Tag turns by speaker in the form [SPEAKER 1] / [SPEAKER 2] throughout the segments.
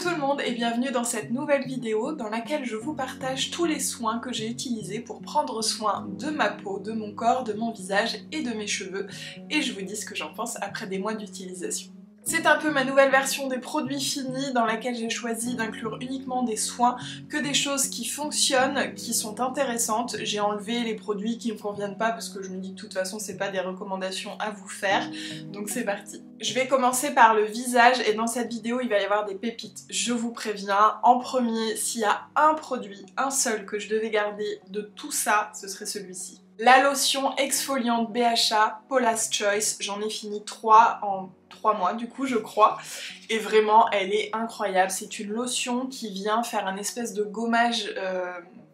[SPEAKER 1] Coucou tout le monde et bienvenue dans cette nouvelle vidéo dans laquelle je vous partage tous les soins que j'ai utilisés pour prendre soin de ma peau, de mon corps, de mon visage et de mes cheveux et je vous dis ce que j'en pense après des mois d'utilisation. C'est un peu ma nouvelle version des produits finis dans laquelle j'ai choisi d'inclure uniquement des soins, que des choses qui fonctionnent, qui sont intéressantes. J'ai enlevé les produits qui me conviennent pas parce que je me dis que de toute façon c'est pas des recommandations à vous faire, donc c'est parti. Je vais commencer par le visage et dans cette vidéo il va y avoir des pépites, je vous préviens. En premier, s'il y a un produit, un seul que je devais garder de tout ça, ce serait celui-ci. La lotion exfoliante BHA Paula's Choice, j'en ai fini 3 en 3 mois du coup je crois, et vraiment elle est incroyable. C'est une lotion qui vient faire un espèce de gommage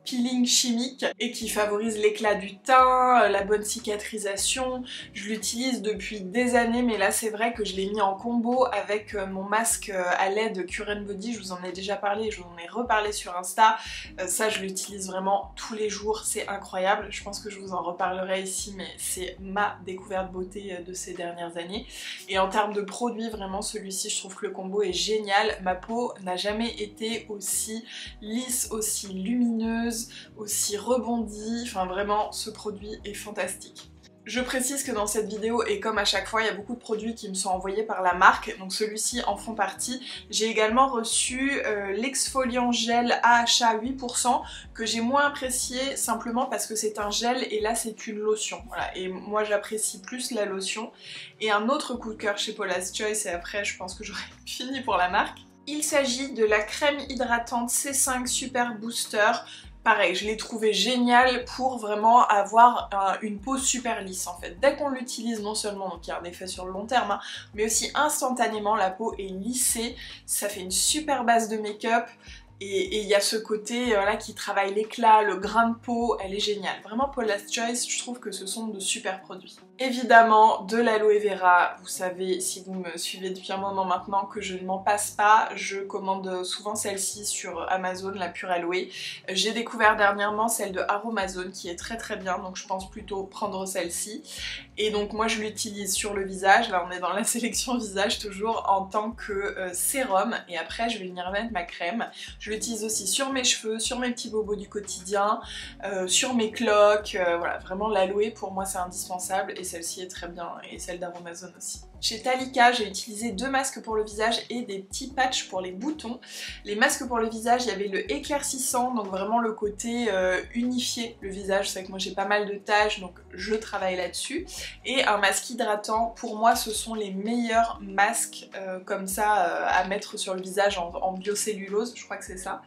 [SPEAKER 1] peeling chimique et qui favorise l'éclat du teint, la bonne cicatrisation. Je l'utilise depuis des années mais là c'est vrai que je l'ai mis en combo avec mon masque à lait Cure & Body, je vous en ai déjà parlé, je vous en ai reparlé sur Insta. Ça je l'utilise vraiment tous les jours, c'est incroyable. Je pense que je vous en reparlerai ici mais c'est ma découverte beauté de ces dernières années. Et en termes de produits, vraiment celui-ci je trouve que le combo est génial. Ma peau n'a jamais été aussi lisse, aussi lumineuse, aussi rebondie, enfin vraiment ce produit est fantastique. Je précise que dans cette vidéo, et comme à chaque fois, il y a beaucoup de produits qui me sont envoyés par la marque, donc celui-ci en font partie. J'ai également reçu l'exfoliant gel AHA 8% que j'ai moins apprécié simplement parce que c'est un gel et là c'est une lotion. Voilà. Et moi j'apprécie plus la lotion. Et un autre coup de cœur chez Paula's Choice, et après je pense que j'aurai fini pour la marque. Il s'agit de la crème hydratante C5 Super Booster. Pareil, je l'ai trouvé génial pour vraiment avoir une peau super lisse en fait. Dès qu'on l'utilise, non seulement donc il y a un effet sur le long terme, hein, mais aussi instantanément la peau est lissée, ça fait une super base de make-up. Et il y a ce côté là qui travaille l'éclat, le grain de peau, elle est géniale. Vraiment Paula's Choice, je trouve que ce sont de super produits. Évidemment de l'aloe vera, vous savez si vous me suivez depuis un moment maintenant que je ne m'en passe pas, je commande souvent celle-ci sur Amazon, la pure aloe. J'ai découvert dernièrement celle de Aromazone qui est très très bien, donc je pense plutôt prendre celle-ci. Et donc moi je l'utilise sur le visage, là on est dans la sélection visage toujours, en tant que sérum, et après je vais venir mettre ma crème. Je l'utilise aussi sur mes cheveux, sur mes petits bobos du quotidien, sur mes cloques, voilà, vraiment l'aloe pour moi c'est indispensable et celle-ci est très bien et celle d'Aromazone aussi. Chez Talika, j'ai utilisé 2 masques pour le visage et des petits patchs pour les boutons. Les masques pour le visage, il y avait le éclaircissant, donc vraiment le côté unifié le visage. C'est vrai que moi j'ai pas mal de taches, donc je travaille là-dessus. Et un masque hydratant, pour moi ce sont les meilleurs masques comme ça à mettre sur le visage en biocellulose, je crois que c'est ça,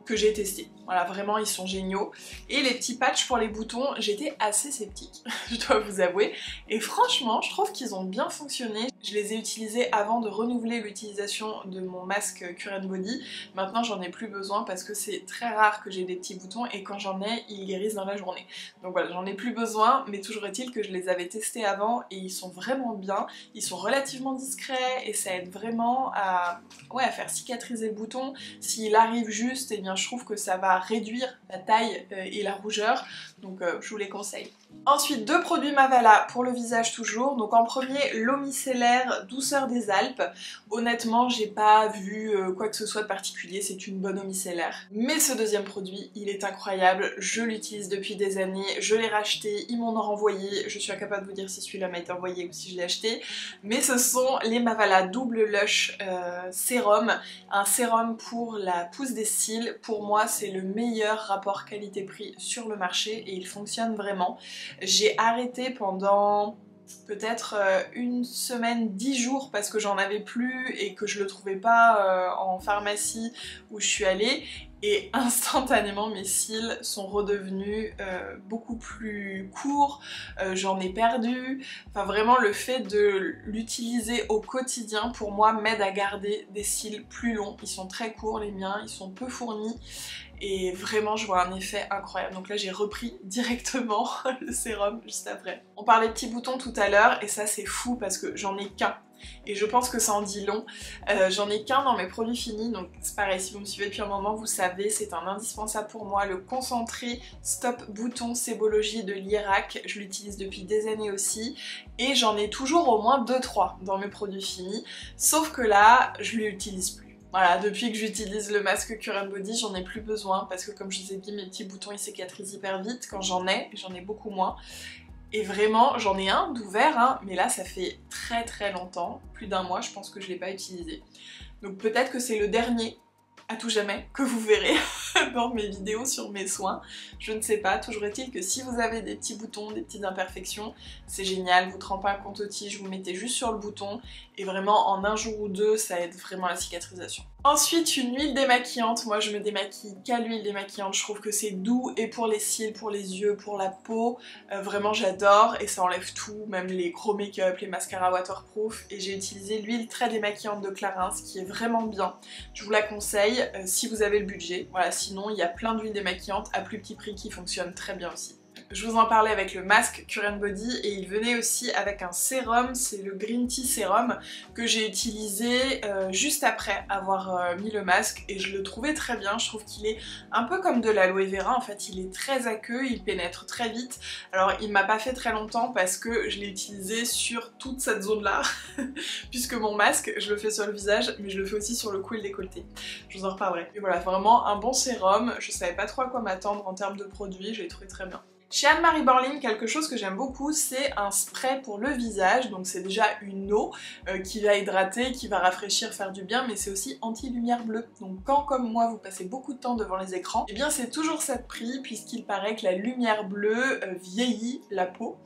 [SPEAKER 1] que j'ai testé. Voilà, vraiment ils sont géniaux. Et les petits patchs pour les boutons, j'étais assez sceptique, je dois vous avouer. Et franchement, je trouve qu'ils ont bien fonctionné. Je les ai utilisés avant de renouveler l'utilisation de mon masque Cure & Body. Maintenant j'en ai plus besoin parce que c'est très rare que j'ai des petits boutons et quand j'en ai, ils guérissent dans la journée. Donc voilà, j'en ai plus besoin, mais toujours est-il que je les avais testés avant et ils sont vraiment bien. Ils sont relativement discrets et ça aide vraiment à faire cicatriser le bouton. S'il arrive juste, eh bien je trouve que ça va réduire la taille et la rougeur, donc je vous les conseille. Ensuite, 2 produits Mavala pour le visage toujours. Donc en premier, l'eau micellaire douceur des Alpes. Honnêtement, j'ai pas vu quoi que ce soit de particulier, c'est une bonne eau micellaire. Mais ce deuxième produit, il est incroyable, je l'utilise depuis des années, je l'ai racheté, ils m'en ont renvoyé, je suis incapable de vous dire si celui-là m'a été envoyé ou si je l'ai acheté. Mais ce sont les Mavala Double Lush Sérum, un sérum pour la pousse des cils. Pour moi, c'est le meilleur rapport qualité-prix sur le marché et il fonctionne vraiment. J'ai arrêté pendant peut-être une semaine, 10 jours parce que j'en avais plus et que je le trouvais pas en pharmacie où je suis allée et instantanément mes cils sont redevenus beaucoup plus courts, j'en ai perdu, enfin vraiment le fait de l'utiliser au quotidien pour moi m'aide à garder des cils plus longs. Ils sont très courts les miens, ils sont peu fournis et vraiment je vois un effet incroyable. Donc là j'ai repris directement le sérum juste après. On parlait de petits boutons tout à l'heure et ça c'est fou parce que j'en ai qu'un. Et je pense que ça en dit long. J'en ai qu'un dans mes produits finis, donc c'est pareil, si vous me suivez depuis un moment, vous savez, c'est un indispensable pour moi, le concentré Stop Bouton Sébologie de Lierac. Je l'utilise depuis des années aussi, et j'en ai toujours au moins 2-3 dans mes produits finis, sauf que là, je l'utilise plus. Voilà, depuis que j'utilise le masque Cure & Body, j'en ai plus besoin parce que comme je vous ai dit, mes petits boutons ils cicatrisent hyper vite quand j'en ai beaucoup moins. Et vraiment, j'en ai un d'ouvert, hein, mais là ça fait très longtemps, plus d'un mois je pense que je l'ai pas utilisé. Donc peut-être que c'est le dernier à tout jamais que vous verrez dans mes vidéos sur mes soins, je ne sais pas. Toujours est-il que si vous avez des petits boutons, des petites imperfections, c'est génial, vous trempez un coton-tige, vous mettez juste sur le bouton et vraiment en un jour ou deux ça aide vraiment à la cicatrisation. Ensuite une huile démaquillante, moi je me démaquille qu'à l'huile démaquillante, je trouve que c'est doux et pour les cils, pour les yeux, pour la peau, vraiment j'adore et ça enlève tout, même les gros make-up, les mascaras waterproof, et j'ai utilisé l'huile très démaquillante de Clarins qui est vraiment bien, je vous la conseille si vous avez le budget, voilà, sinon il y a plein d'huiles démaquillantes à plus petit prix qui fonctionnent très bien aussi. Je vous en parlais avec le masque Cure & Body et il venait aussi avec un sérum, c'est le Green Tea Sérum que j'ai utilisé juste après avoir mis le masque et je le trouvais très bien. Je trouve qu'il est un peu comme de l'aloe vera, en fait il est très aqueux, il pénètre très vite. Alors il m'a pas fait très longtemps parce que je l'ai utilisé sur toute cette zone là puisque mon masque je le fais sur le visage mais je le fais aussi sur le cou et le décolleté. Je vous en reparlerai. Et voilà, vraiment un bon sérum, je savais pas trop à quoi m'attendre en termes de produits, je l'ai trouvé très bien. Chez Anne-Marie Borling, quelque chose que j'aime beaucoup, c'est un spray pour le visage. Donc c'est déjà une eau qui va hydrater, qui va rafraîchir, faire du bien, mais c'est aussi anti-lumière bleue. Donc quand, comme moi, vous passez beaucoup de temps devant les écrans, eh bien c'est toujours ça de prix, puisqu'il paraît que la lumière bleue vieillit la peau.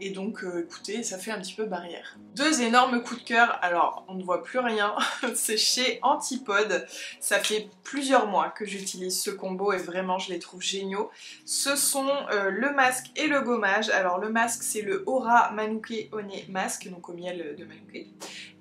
[SPEAKER 1] Et donc écoutez, ça fait un petit peu barrière. Deux énormes coups de cœur, alors on ne voit plus rien, c'est chez Antipode. Ça fait plusieurs mois que j'utilise ce combo et vraiment je les trouve géniaux. Ce sont le masque et le gommage. Alors le masque c'est le Aura Manouké Honey Mask, donc au miel de Manouké.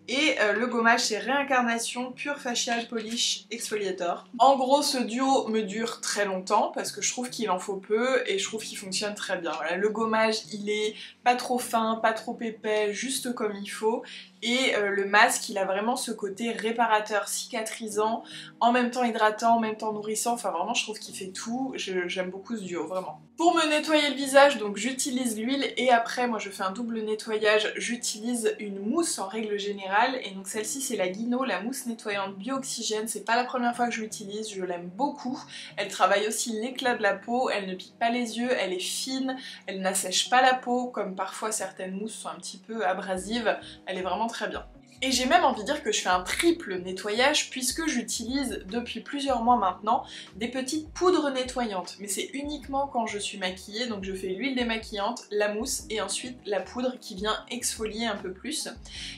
[SPEAKER 1] Et le gommage c'est Réincarnation Pure Facial Polish Exfoliator. En gros ce duo me dure très longtemps parce que je trouve qu'il en faut peu et je trouve qu'il fonctionne très bien. Voilà, le gommage il est pas trop fin, pas trop épais, juste comme il faut. Et le masque il a vraiment ce côté réparateur, cicatrisant, en même temps hydratant, en même temps nourrissant, enfin vraiment je trouve qu'il fait tout, j'aime beaucoup ce duo, vraiment. Pour me nettoyer le visage, donc j'utilise l'huile et après moi je fais un double nettoyage, j'utilise une mousse en règle générale et donc celle-ci c'est la Guino, la mousse nettoyante bio-oxygène, c'est pas la première fois que je l'utilise, je l'aime beaucoup, elle travaille aussi l'éclat de la peau, elle ne pique pas les yeux, elle est fine, elle n'assèche pas la peau comme parfois certaines mousses sont un petit peu abrasives, elle est vraiment très bien. Et j'ai même envie de dire que je fais un triple nettoyage puisque j'utilise depuis plusieurs mois maintenant des petites poudres nettoyantes. Mais c'est uniquement quand je suis maquillée, donc je fais l'huile démaquillante, la mousse et ensuite la poudre qui vient exfolier un peu plus.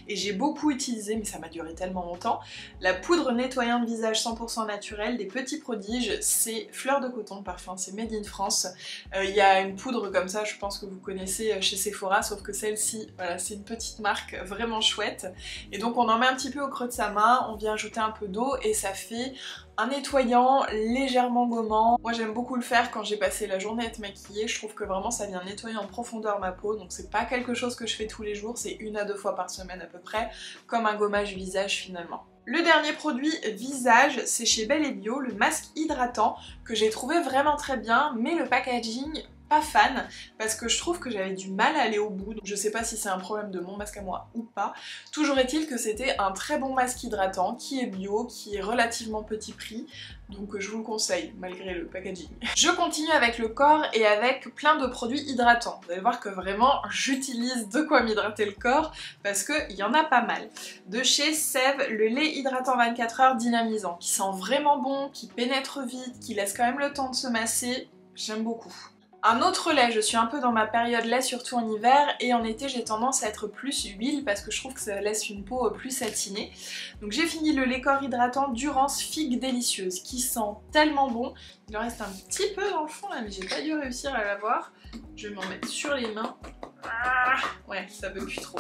[SPEAKER 1] Et j'ai beaucoup utilisé, mais ça m'a duré tellement longtemps, la poudre nettoyante visage 100% naturelle des Petits Prodiges, c'est Fleur de Coton parfum, c'est made in France. Il y a une poudre comme ça, je pense que vous connaissez chez Sephora, sauf que celle-ci, voilà, c'est une petite marque vraiment chouette. Et donc on en met un petit peu au creux de sa main, on vient ajouter un peu d'eau et ça fait un nettoyant légèrement gommant. Moi j'aime beaucoup le faire quand j'ai passé la journée à être maquillée, je trouve que vraiment ça vient nettoyer en profondeur ma peau, donc c'est pas quelque chose que je fais tous les jours, c'est 1 à 2 fois par semaine à peu près, comme un gommage visage finalement. Le dernier produit visage, c'est chez Belle & Bio, le masque hydratant, que j'ai trouvé vraiment très bien, mais le packaging, pas fan, parce que je trouve que j'avais du mal à aller au bout, donc je sais pas si c'est un problème de mon masque à moi ou pas. Toujours est-il que c'était un très bon masque hydratant, qui est bio, qui est relativement petit prix, donc je vous le conseille, malgré le packaging. Je continue avec le corps et avec plein de produits hydratants. Vous allez voir que vraiment, j'utilise de quoi m'hydrater le corps, parce qu'il y en a pas mal. De chez Sève, le lait hydratant 24 heures dynamisant, qui sent vraiment bon, qui pénètre vite, qui laisse quand même le temps de se masser, j'aime beaucoup. Un autre lait, je suis un peu dans ma période lait, surtout en hiver, et en été j'ai tendance à être plus huile parce que je trouve que ça laisse une peau plus satinée. Donc j'ai fini le lait corps hydratant Durance Figue Délicieuse qui sent tellement bon. Il en reste un petit peu dans le fond là, mais j'ai pas dû réussir à l'avoir. Je vais m'en mettre sur les mains. Ah, ouais, ça veut plus trop.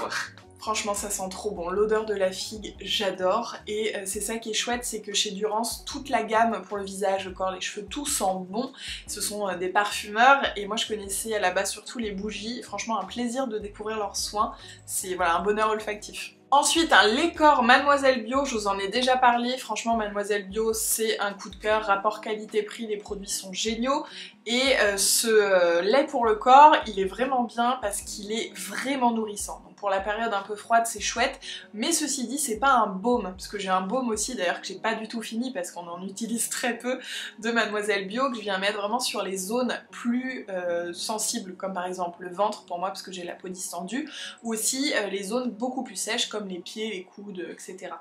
[SPEAKER 1] Franchement ça sent trop bon, l'odeur de la figue j'adore et c'est ça qui est chouette, c'est que chez Durance toute la gamme pour le visage, le corps, les cheveux, tout sent bon. Ce sont des parfumeurs et moi je connaissais à la base surtout les bougies, franchement un plaisir de découvrir leurs soins, c'est voilà un bonheur olfactif. Ensuite un lait corps Mademoiselle Bio, je vous en ai déjà parlé, franchement Mademoiselle Bio c'est un coup de cœur, rapport qualité-prix, les produits sont géniaux et ce lait pour le corps il est vraiment bien parce qu'il est vraiment nourrissant. Donc pour la période un peu froide c'est chouette, mais ceci dit c'est pas un baume, parce que j'ai un baume aussi d'ailleurs que j'ai pas du tout fini parce qu'on en utilise très peu de Mademoiselle Bio, que je viens mettre vraiment sur les zones plus sensibles, comme par exemple le ventre pour moi parce que j'ai la peau distendue, ou aussi les zones beaucoup plus sèches comme les pieds, les coudes, etc.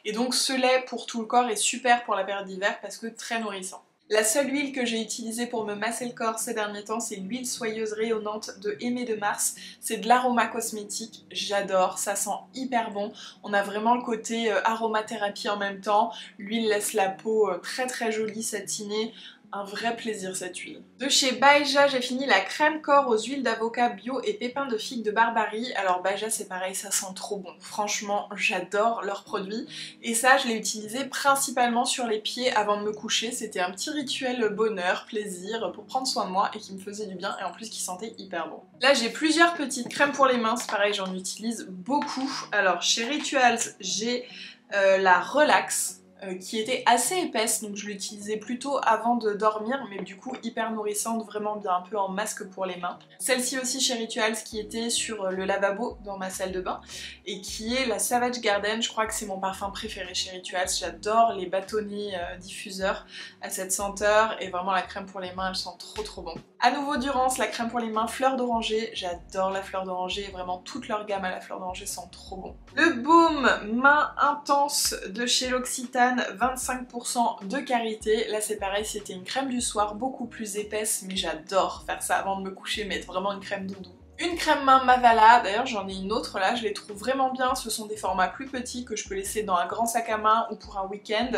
[SPEAKER 1] Et donc ce lait pour tout le corps est super pour la période d'hiver parce que très nourrissant. La seule huile que j'ai utilisée pour me masser le corps ces derniers temps, c'est l'huile soyeuse rayonnante de Aimé de Mars. C'est de l'aroma cosmétique, j'adore, ça sent hyper bon. On a vraiment le côté aromathérapie en même temps. L'huile laisse la peau très très jolie, satinée. Un vrai plaisir cette huile. De chez Baeja, j'ai fini la crème corps aux huiles d'avocat bio et pépins de figue de Barbarie. Alors Baeja c'est pareil, ça sent trop bon. Franchement, j'adore leurs produits. Et ça, je l'ai utilisé principalement sur les pieds avant de me coucher. C'était un petit rituel bonheur, plaisir, pour prendre soin de moi et qui me faisait du bien et en plus qui sentait hyper bon. Là, j'ai plusieurs petites crèmes pour les mains. C'est pareil, j'en utilise beaucoup. Alors chez Rituals, j'ai la Relax. Qui était assez épaisse, donc je l'utilisais plutôt avant de dormir, mais du coup hyper nourrissante, vraiment bien, un peu en masque pour les mains. Celle-ci aussi chez Rituals qui était sur le lavabo dans ma salle de bain, et qui est la Savage Garden. Je crois que c'est mon parfum préféré chez Rituals, j'adore les bâtonnets diffuseurs à cette senteur, et vraiment la crème pour les mains elle sent trop trop bon. À nouveau Durance, la crème pour les mains fleur d'oranger, j'adore la fleur d'oranger, vraiment toute leur gamme à la fleur d'oranger sent trop bon. Le baume main intense de chez L'Occitane, 25% de karité. Là c'est pareil, c'était une crème du soir beaucoup plus épaisse, mais j'adore faire ça avant de me coucher, mettre vraiment une crème doudou. Une crème main Mavala, d'ailleurs j'en ai une autre là, je les trouve vraiment bien, ce sont des formats plus petits que je peux laisser dans un grand sac à main ou pour un week-end.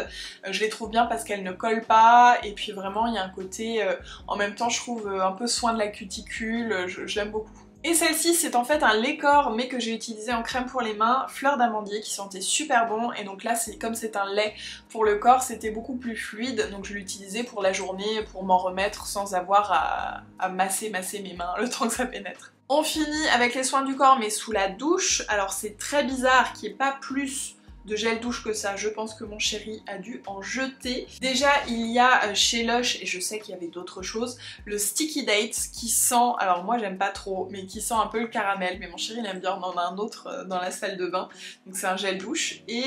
[SPEAKER 1] Je les trouve bien parce qu'elles ne collent pas, et puis vraiment il y a un côté, en même temps je trouve un peu soin de la cuticule, j'aime beaucoup. Et celle-ci c'est en fait un lait corps mais que j'ai utilisé en crème pour les mains, fleur d'amandier, qui sentait super bon, et donc là comme c'est un lait pour le corps c'était beaucoup plus fluide, donc je l'utilisais pour la journée pour m'en remettre sans avoir à masser mes mains le temps que ça pénètre. On finit avec les soins du corps mais sous la douche. Alors c'est très bizarre qu'il n'y ait pas plus de gel douche que ça, je pense que mon chéri a dû en jeter. Déjà il y a chez Lush, et je sais qu'il y avait d'autres choses, le Sticky Dates qui sent, alors moi j'aime pas trop, mais qui sent un peu le caramel, mais mon chéri il aime bien, on en a un autre dans la salle de bain, donc c'est un gel douche, et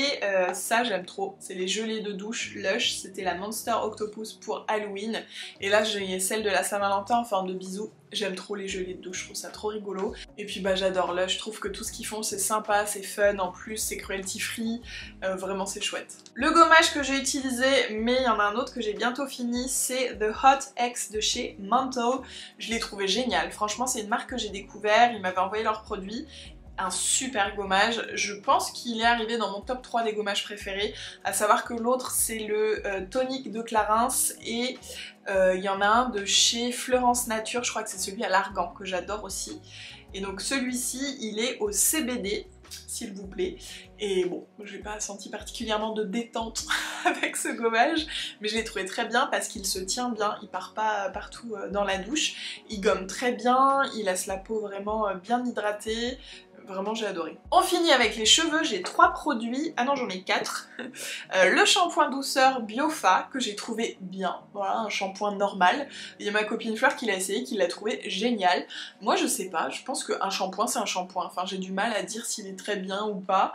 [SPEAKER 1] ça j'aime trop, c'est les gelées de douche Lush, c'était la Monster Octopus pour Halloween, et là j'ai celle de la Saint-Valentin en forme de bisou. J'aime trop les gelées de douche, je trouve ça trop rigolo. Et puis bah j'adore Lush, je trouve que tout ce qu'ils font c'est sympa, c'est fun, en plus c'est cruelty free, vraiment c'est chouette. Le gommage que j'ai utilisé, mais il y en a un autre que j'ai bientôt fini, c'est The Hot X de chez Mantle. Je l'ai trouvé génial, franchement c'est une marque que j'ai découvert, ils m'avaient envoyé leurs produits. Un super gommage, je pense qu'il est arrivé dans mon top 3 des gommages préférés, à savoir que l'autre c'est le tonique de Clarins, et il y en a un de chez Fleurance Nature, je crois que c'est celui à l'argan que j'adore aussi, et donc celui-ci il est au CBD s'il vous plaît, et bon je n'ai pas senti particulièrement de détente avec ce gommage, mais je l'ai trouvé très bien parce qu'il se tient bien, il part pas partout dans la douche, il gomme très bien, il laisse la peau vraiment bien hydratée. Vraiment j'ai adoré. On finit avec les cheveux, j'ai 3 produits, ah non j'en ai 4. Le shampoing douceur Biofa que j'ai trouvé bien, voilà un shampoing normal. Il y a ma copine Fleur qui l'a essayé, qui l'a trouvé génial. Moi je sais pas, je pense qu'un shampoing c'est un shampoing, enfin j'ai du mal à dire s'il est très bien ou pas.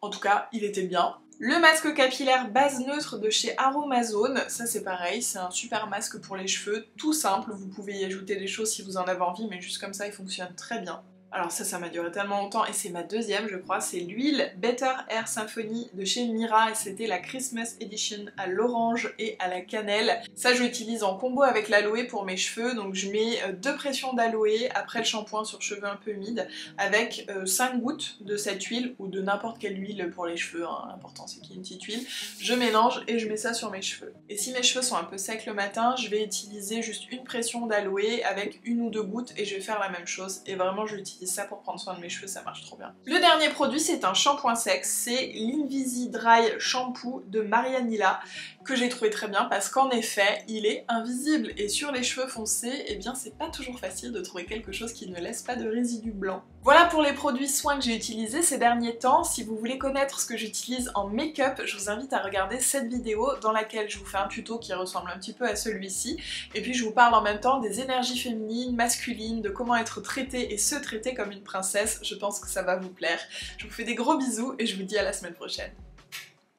[SPEAKER 1] En tout cas il était bien. Le masque capillaire base neutre de chez Aromazone, ça c'est pareil, c'est un super masque pour les cheveux, tout simple, vous pouvez y ajouter des choses si vous en avez envie, mais juste comme ça il fonctionne très bien. Alors ça m'a duré tellement longtemps, et c'est ma deuxième je crois, c'est l'huile Better Hair Symphony de chez Mira, et c'était la Christmas Edition à l'orange et à la cannelle. Ça je l'utilise en combo avec l'aloe pour mes cheveux, donc je mets 2 pressions d'aloe après le shampoing sur cheveux un peu humides, avec 5 gouttes de cette huile, ou de n'importe quelle huile pour les cheveux, hein. L'important c'est qu'il y ait une petite huile. Je mélange et je mets ça sur mes cheveux. Et si mes cheveux sont un peu secs le matin, je vais utiliser juste une pression d'aloe avec 1 ou 2 gouttes, et je vais faire la même chose, et vraiment je l'utilise ça pour prendre soin de mes cheveux, ça marche trop bien. Le dernier produit c'est un shampoing sec, c'est l'Invisi Dry Shampoo de Marianilla que j'ai trouvé très bien parce qu'en effet, il est invisible et sur les cheveux foncés, eh bien c'est pas toujours facile de trouver quelque chose qui ne laisse pas de résidus blancs. Voilà pour les produits soins que j'ai utilisés ces derniers temps. Si vous voulez connaître ce que j'utilise en make-up, je vous invite à regarder cette vidéo dans laquelle je vous fais un tuto qui ressemble un petit peu à celui-ci. Et puis je vous parle en même temps des énergies féminines, masculines, de comment être traitée et se traiter comme une princesse. Je pense que ça va vous plaire. Je vous fais des gros bisous et je vous dis à la semaine prochaine.